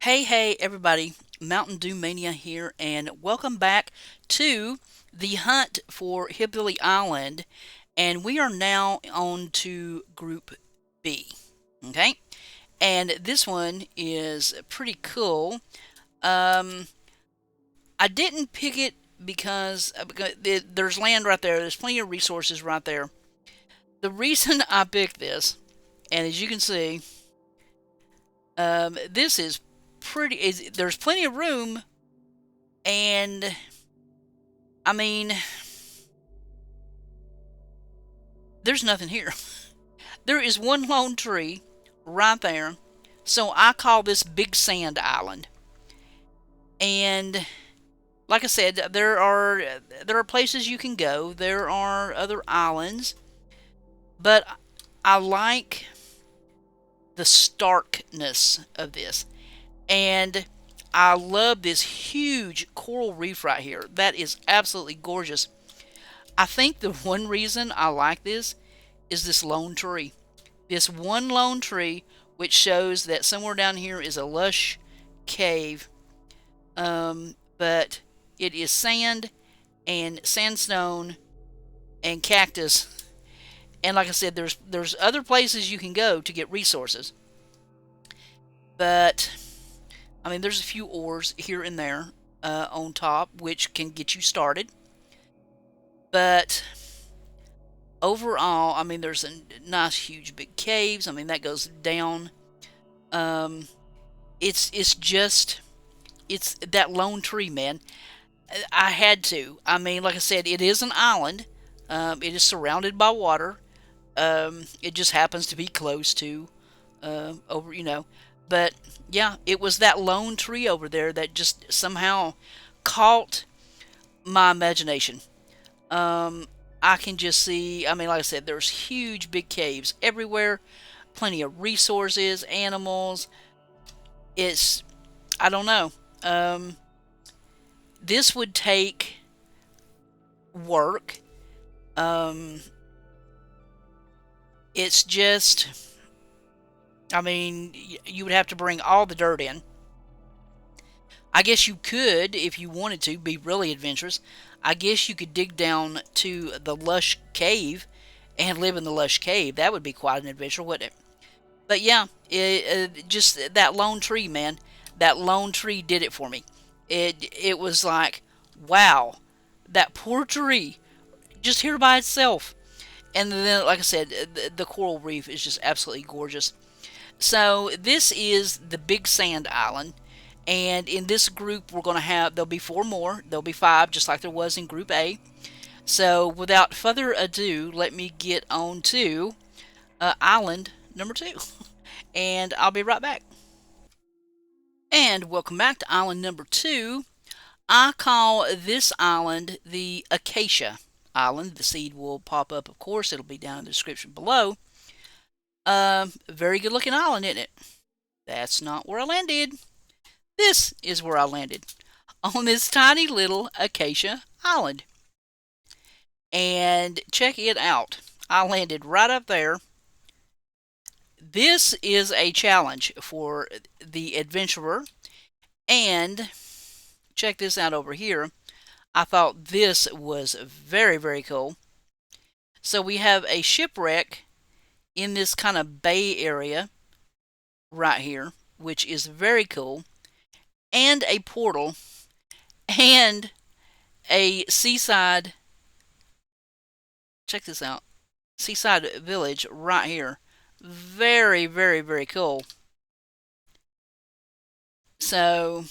Hey, everybody, Mntdewmania here, and welcome back to the hunt for Hillbilly Island. And we are now on to Group B. Okay, and this one is pretty cool. Um, I didn't pick it because there's land right there, there's plenty of resources right there. The reason I picked this, and as you can see, this is there's plenty of room, and I mean, there's nothing here. There is one lone tree right there. So I call this Big Sand Island. And like I said, there are places you can go. There are other islands, but I like the starkness of this. And I love this huge coral reef right here. That is absolutely gorgeous. I think the one reason I like this is this lone tree. This one lone tree, which shows that somewhere down here is a lush cave, but it is sand and sandstone and cactus. And like I said, there's other places you can go to get resources, but I mean there's a few ores here and there on top, which can get you started. But overall, I mean, there's a nice, huge, big caves. I mean, that goes down. Um, it's just it's that lone tree, man. I had to. I mean, like I said, it is an island. It is surrounded by water. It just happens to be close to over. But yeah, it was that lone tree over there that just somehow caught my imagination. I can just see, I mean, like I said, there's huge big caves everywhere, plenty of resources, animals. It's, I don't know. Um, this would take work. Um, it's just, I mean, you would have to bring all the dirt in. I guess you could, if you wanted to, be really adventurous. I guess you could dig down to the lush cave and live in the lush cave. That would be quite an adventure, wouldn't it? But yeah, just that lone tree, man. That lone tree did it for me. It was like, wow, that poor tree, just here by itself. And then, like I said, the coral reef is just absolutely gorgeous. So this is the Big Sand Island, and in this group we're going to have, there'll be four more. There'll be five, just like there was in Group A. So without further ado, let me get on to island number two, and I'll be right back. And welcome back to island number two. I call this island the Acacia Island. The seed will pop up, of course. It'll be down in the description below. Very good looking island, isn't it? That's not where I landed. This is where I landed, on this tiny little Acacia Island. And check it out. I landed right up there. This is a challenge for the adventurer. And check this out over here. I thought this was very, very cool. So we have a shipwreck in this kind of bay area right here, which is very cool, and a portal, and a seaside, check this out, seaside village right here. Very, very, very cool. So,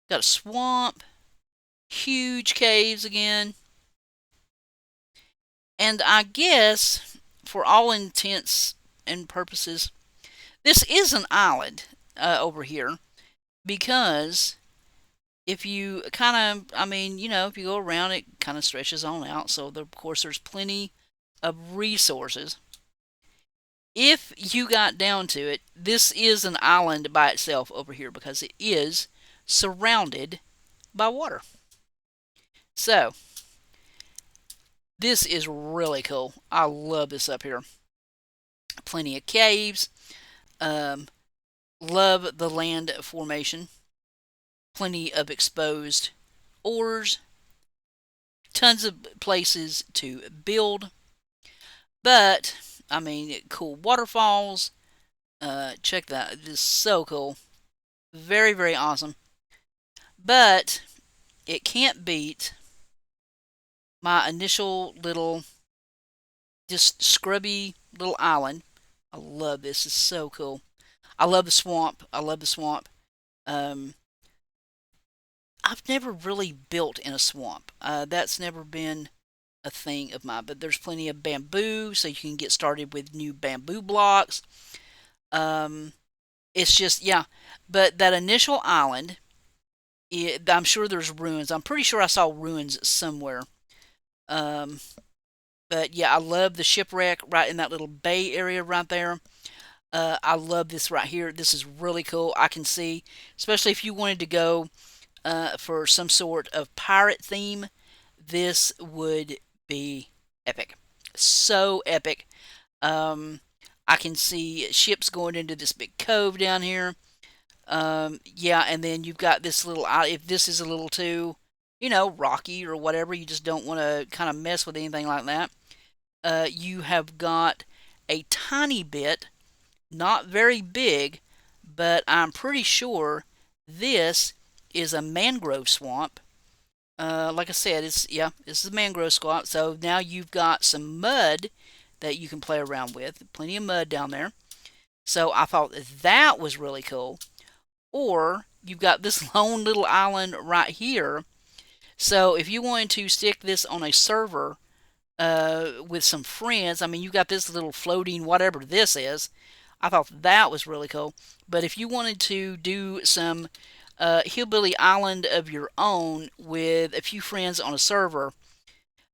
got a swamp, huge caves again, and I guess, for all intents and purposes, this is an island over here, because if you kind of, I mean, if you go around, it kind of stretches on out. So, of course, there's plenty of resources. If you got down to it, this is an island by itself over here because it is surrounded by water. So, this is really cool. I love this up here. Plenty of caves. Um, Love the land formation. Plenty of exposed ores. Tons of places to build. But, I mean, cool waterfalls. Check that. It is so cool. Very, very awesome. But it can't beat my initial little, just scrubby little island. I love this. It's so cool. I love the swamp. I love the swamp. Um, I've never really built in a swamp. That's never been a thing of mine. But there's plenty of bamboo, so you can get started with new bamboo blocks. Um, it's just, yeah. But that initial island, I'm sure there's ruins. I'm pretty sure I saw ruins somewhere. Um, but yeah, I love the shipwreck right in that little bay area right there. I love this right here. This is really cool. I can see, especially if you wanted to go for some sort of pirate theme, this would be epic. So epic. Um, I can see ships going into this big cove down here. Yeah, and then you've got this little, if this is a little too, rocky or whatever, you just don't want to kind of mess with anything like that. You have got a tiny bit, not very big, but I'm pretty sure this is a mangrove swamp. Like I said, it's a mangrove swamp. So now you've got some mud that you can play around with. Plenty of mud down there. So I thought that was really cool. Or you've got this lone little island right here. So if you wanted to stick this on a server with some friends, I mean, you got this little floating whatever this is. I thought that was really cool. But if you wanted to do some Hillbilly Island of your own with a few friends on a server,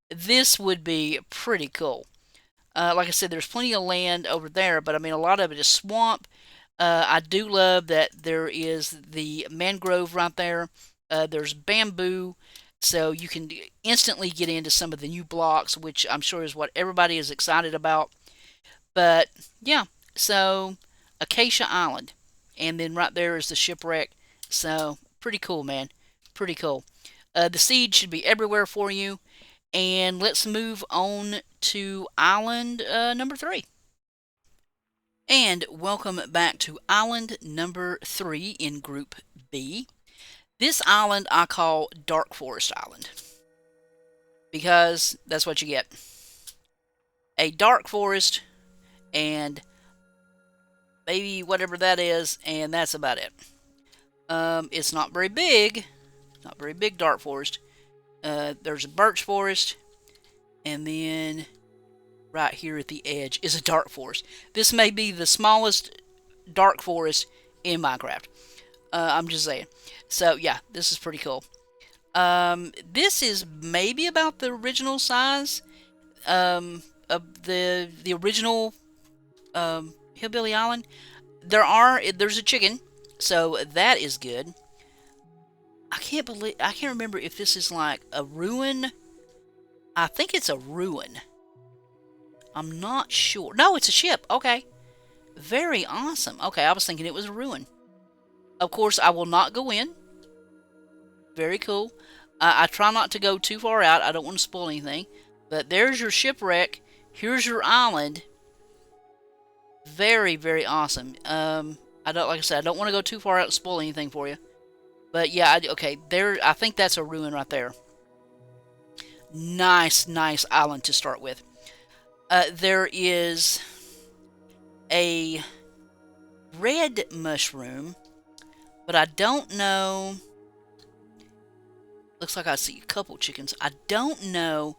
this would be pretty cool. Like I said, there's plenty of land over there, but I mean, a lot of it is swamp. I do love that there is the mangrove right there. There's bamboo, so you can instantly get into some of the new blocks, which I'm sure is what everybody is excited about. But yeah, so Acacia Island, and then right there is the shipwreck. So pretty cool, man. Pretty cool. The seed should be everywhere for you. And let's move on to island number 3. And welcome back to island number 3 in Group B. This island I call Dark Forest Island because that's what you get. A dark forest and maybe whatever that is, and that's about it. It's not very big. Not very big dark forest. There's a birch forest, and then right here at the edge is a dark forest. This may be the smallest dark forest in Minecraft. I'm just saying. So yeah, this is pretty cool. This is maybe about the original size of the original Hillbilly Island. There's a chicken, so that is good. I can't remember if this is like a ruin. I think it's a ruin. I'm not sure. No, it's a ship. Okay. Very awesome. Okay, I was thinking it was a ruin. Of course, I will not go in. Very cool. I try not to go too far out. I don't want to spoil anything. But there's your shipwreck. Here's your island. Very, very awesome. Like I said, I don't want to go too far out and spoil anything for you. But yeah, okay, there. I think that's a ruin right there. Nice, nice island to start with. There is a red mushroom, but I don't know. Looks like I see a couple chickens. I don't know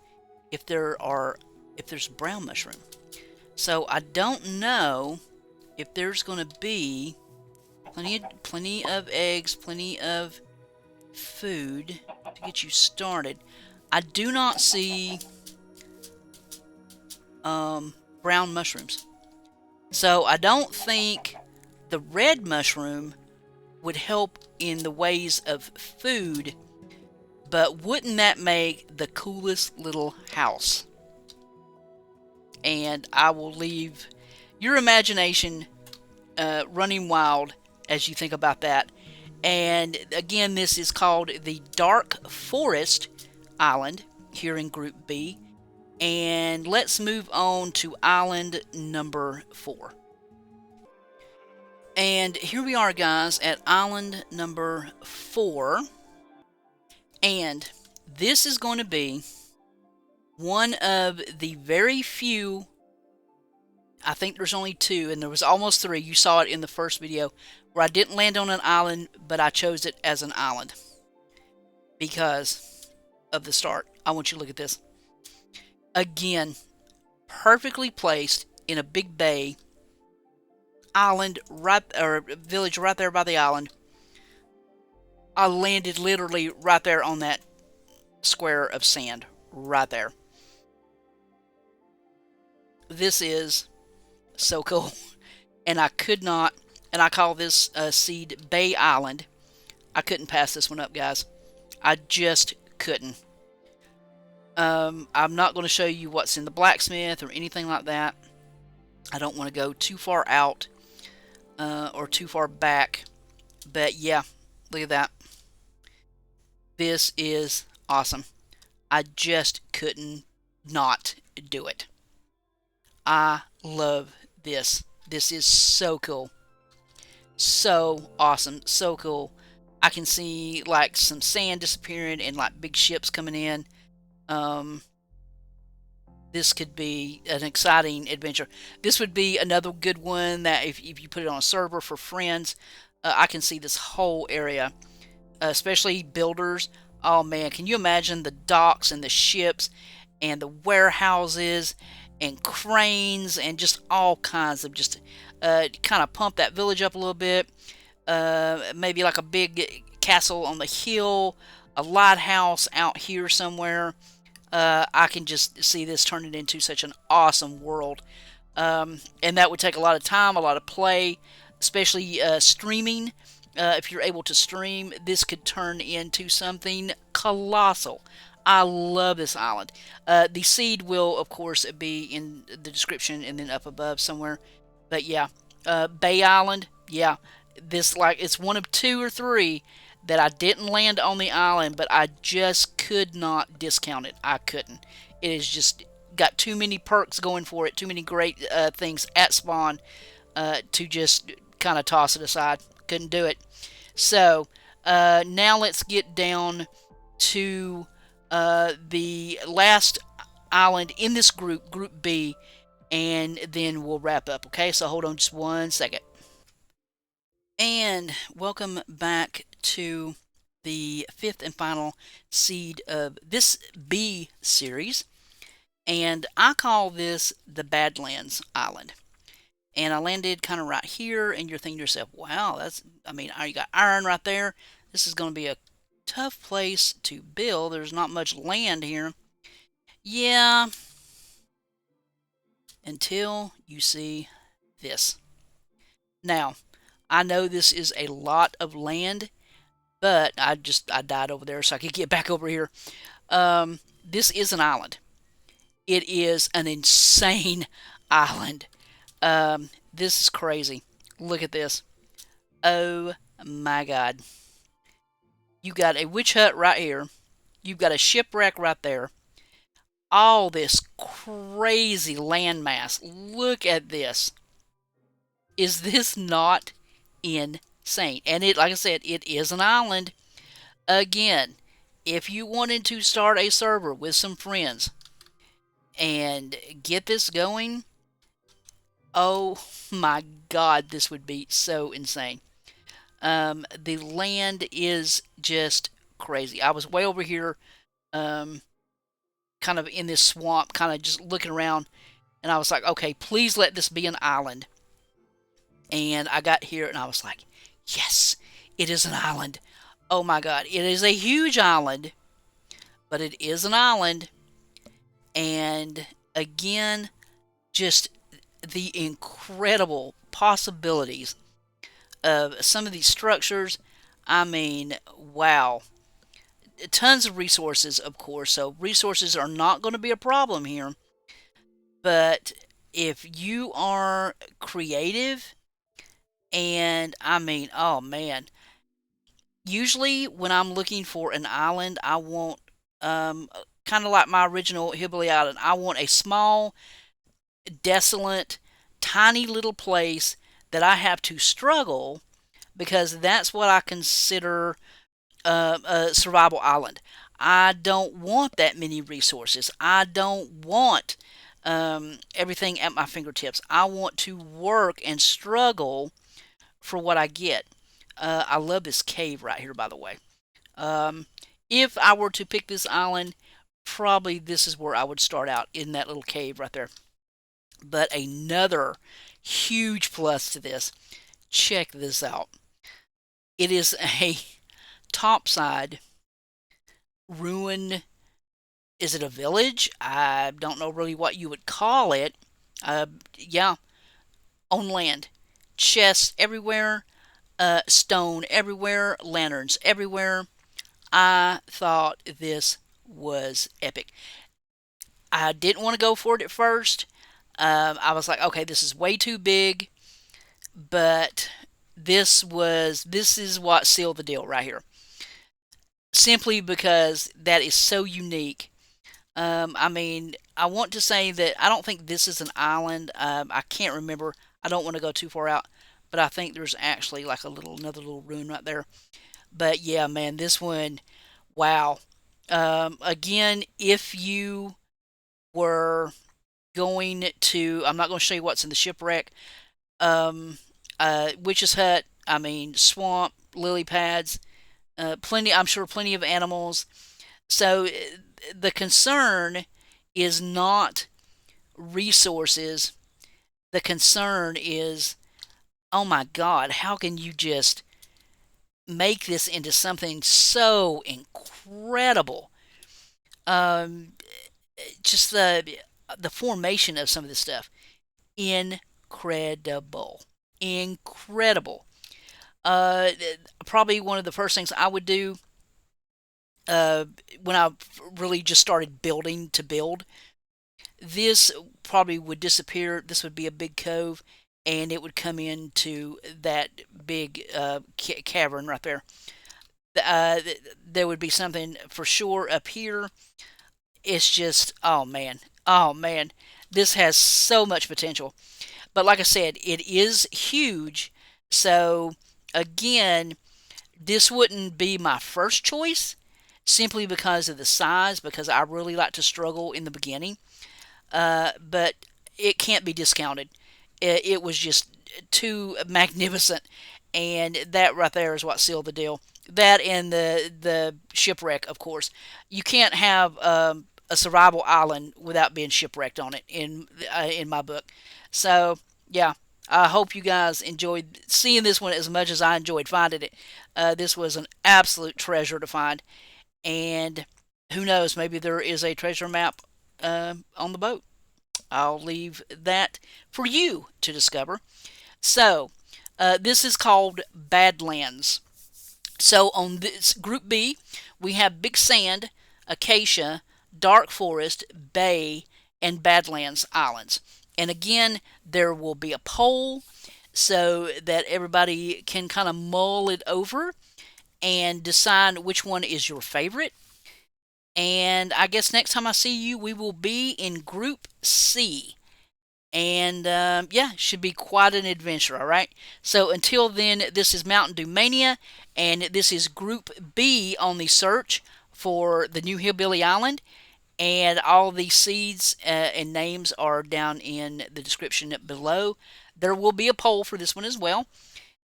if there's brown mushroom. So I don't know if there's going to be plenty of eggs, plenty of food to get you started. I do not see brown mushrooms. So I don't think the red mushroom would help in the ways of food, but wouldn't that make the coolest little house? And I will leave your imagination running wild as you think about that. And again, this is called the Dark Forest Island here in Group B. And let's move on to island number 4. And here we are, guys, at island number 4. And this is going to be one of the very few, I think there's only 2, and there was almost 3. You saw it in the first video, where I didn't land on an island, but I chose it as an island because of the start. I want you to look at this. Again, perfectly placed in a big bay, island right, or village right there by the island. I landed literally right there on that square of sand, right there. This is so cool, and I could not, and I call this seed Bay Island. I couldn't pass this one up, guys. I just couldn't. I'm not going to show you what's in the blacksmith or anything like that. I don't want to go too far out or too far back. But yeah, look at that. This is awesome. I just couldn't not do it. I love this. This is so cool. So awesome. So cool. I can see like some sand disappearing and like big ships coming in. This could be an exciting adventure. This would be another good one that if you put it on a server for friends, I can see this whole area, especially builders. Oh man, can you imagine the docks and the ships and the warehouses and cranes and just all kinds of just kind of pump that village up a little bit. Maybe like a big castle on the hill, a lighthouse out here somewhere. I can just see this turning into such an awesome world. And that would take a lot of time, a lot of play, especially streaming. If you're able to stream, this could turn into something colossal. I love this island. The seed will, of course, be in the description and then up above somewhere. But yeah, Bay Island, yeah. This, like, it's one of 2 or 3 that I didn't land on the island, but I just could not discount it. I couldn't. It is just got too many perks going for it, too many great things at spawn to just kind of toss it aside. Couldn't do it. So now let's get down to the last island in this group, Group B, and then we'll wrap up. Okay, so hold on just 1 second. And welcome back to the 5th and final seed of this B series. And I call this the Badlands Island. And I landed kind of right here, and you're thinking to yourself, wow, that's, I mean, you got iron right there. This is going to be a tough place to build. There's not much land here. Yeah. Until you see this. Now, I know this is a lot of land, but I died over there so I could get back over here. This is an island. It is an insane island. This is crazy. Look at this. Oh my god. You got a witch hut right here. You've got a shipwreck right there. All this crazy landmass. Look at this. Is this not insane? And it, like I said, it is an island. Again, if you wanted to start a server with some friends and get this going, oh my god, this would be so insane. The land is just crazy. I was way over here, kind of in this swamp, kind of just looking around, and I was like, okay, please let this be an island. And I got here, and I was like, yes, it is an island. Oh my god, it is a huge island, but it is an island. And again, just the incredible possibilities of some of these structures. I mean, wow. Tons of resources, of course, so resources are not going to be a problem here. But if you are creative And I mean, oh man, usually when I'm looking for an island, I want um, kind of like my original Hillbilly Island. I want a small, desolate, tiny little place that I have to struggle, because that's what I consider a survival island. I don't want that many resources. I don't want everything at my fingertips. I want to work and struggle for what I get. I love this cave right here, by the way. Um, if I were to pick this island, probably this is where I would start out, in that little cave right there. But another huge plus to this, check this out. It is a topside ruin. Is it a village? I don't know really what you would call it. Yeah, on land. Chests everywhere, stone everywhere, lanterns everywhere. I thought this was epic. I didn't want to go for it at first. I was like, okay, this is way too big, but this is what sealed the deal right here. Simply because that is so unique. I mean, I want to say that I don't think this is an island. I can't remember. I don't want to go too far out, but I think there's actually like another little ruin right there. But yeah, man, this one, wow. Again, if you were going to, I'm not going to show you what's in the shipwreck. Um, Witch's Hut. I mean, swamp, lily pads, plenty. I'm sure plenty of animals. So the concern is not resources. The concern is, oh my God, how can you just make this into something so incredible? Um, just the formation of some of this stuff, incredible, incredible. Uh, Probably one of the first things I would do uh, when I really just started building to build. This probably would disappear. This would be a big cove, and it would come into that big cavern right there. Uh, there would be something for sure up here. It's just, oh man, this has so much potential. But like I said, it is huge. So again, this wouldn't be my first choice, simply because of the size, because I really like to struggle in the beginning. But it can't be discounted. It was just too magnificent, and that right there is what sealed the deal. That and the shipwreck, of course. You can't have a survival island without being shipwrecked on it in my book. So yeah, I hope you guys enjoyed seeing this one as much as I enjoyed finding it. This was an absolute treasure to find, and who knows, maybe there is a treasure map on the boat. I'll leave that for you to discover. So, this is called Badlands. So, on this Group B, we have Big Sand, Acacia, Dark Forest, Bay, and Badlands Islands. And again, there will be a poll so that everybody can kind of mull it over and decide which one is your favorite. And I guess next time I see you, we will be in Group C. And yeah, should be quite an adventure, all right? So until then, this is Mntdewmania, and this is Group B on the search for the new Hillbilly Island. And all the seeds and names are down in the description below. There will be a poll for this one as well.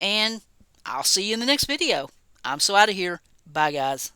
And I'll see you in the next video. I'm so out of here. Bye, guys.